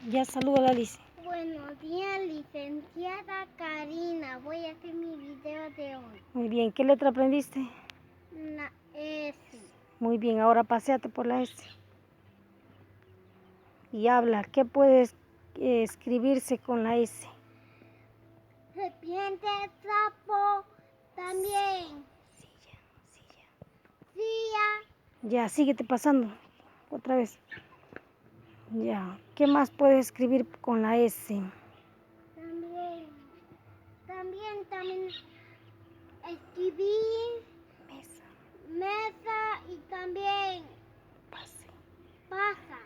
Ya saluda a la Alice. Buenos días, licenciada Karina. Voy a hacer mi video de hoy. Muy bien, ¿qué letra aprendiste? La S. Muy bien, ahora paséate por la S. Y habla, ¿qué puede escribirse con la S? Serpiente, sapo, también. Silla. Ya, síguete pasando. Otra vez. Ya, ¿qué más puedes escribir con la S? También escribir. Mesa y también pasa.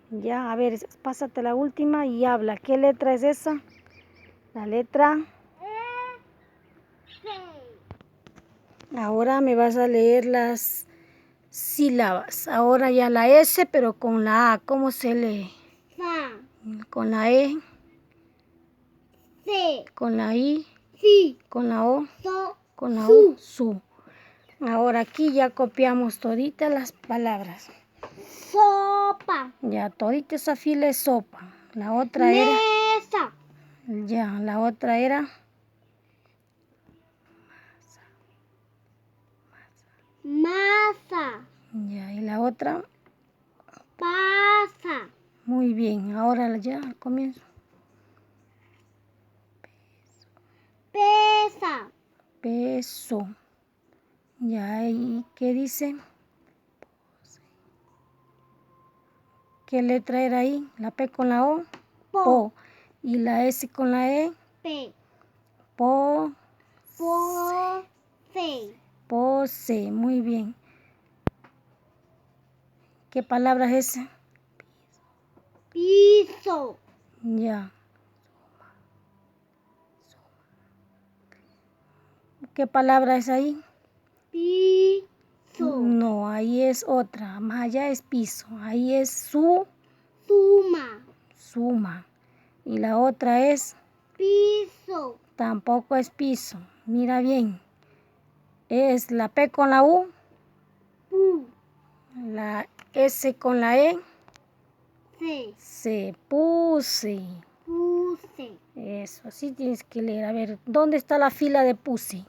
Ya, a ver, pásate la última y habla. ¿Qué letra es esa? La letra. S. Ahora me vas a leer las sílabas. Ahora ya la S, pero con la A. ¿Cómo se lee? Sa. Con la E. Se. Con la I. Si. Con la O. So. Con la Su. U. Su. Ahora aquí ya copiamos toditas las palabras. Sopa. Ya, todita esa fila es sopa. La otra Mesa. Ya, la otra era. Masa. Ya, y la otra. Pasa. Muy bien, ahora ya comienzo. Pesa. Peso. Ya, ¿y qué dice? ¿Qué letra era ahí? La P con la O. Po. Y la S con la E. P. Po. Pose. Pose. Muy bien. ¿Qué palabra es esa? Piso. Ya. ¿Qué palabra es ahí? Piso. No, ahí es otra. Más allá es piso. Ahí es Suma. suma. Y la otra es. Piso. Tampoco es piso. Mira bien. Es la P con la U. Pu. La S con la E. Se. Se puse. Puse. Eso, así tienes que leer. A ver, ¿dónde está la fila de puse?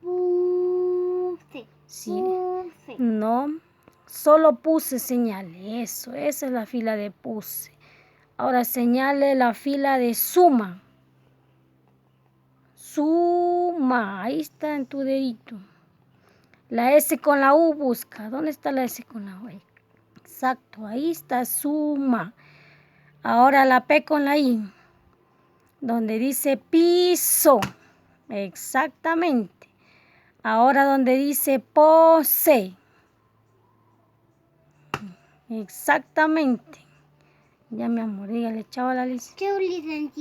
Puse. Sí. Puse. No, solo puse señale. Eso, esa es la fila de puse. Ahora señale la fila de suma. Suma, ahí está en tu dedito. La S con la U busca. ¿Dónde está la S con la U? Exacto, ahí está suma. Ahora la P con la I. Donde dice piso. Exactamente. Ahora donde dice pose. Exactamente. Ya mi amor, dígale chao a la Alicia. Chau, licenciada.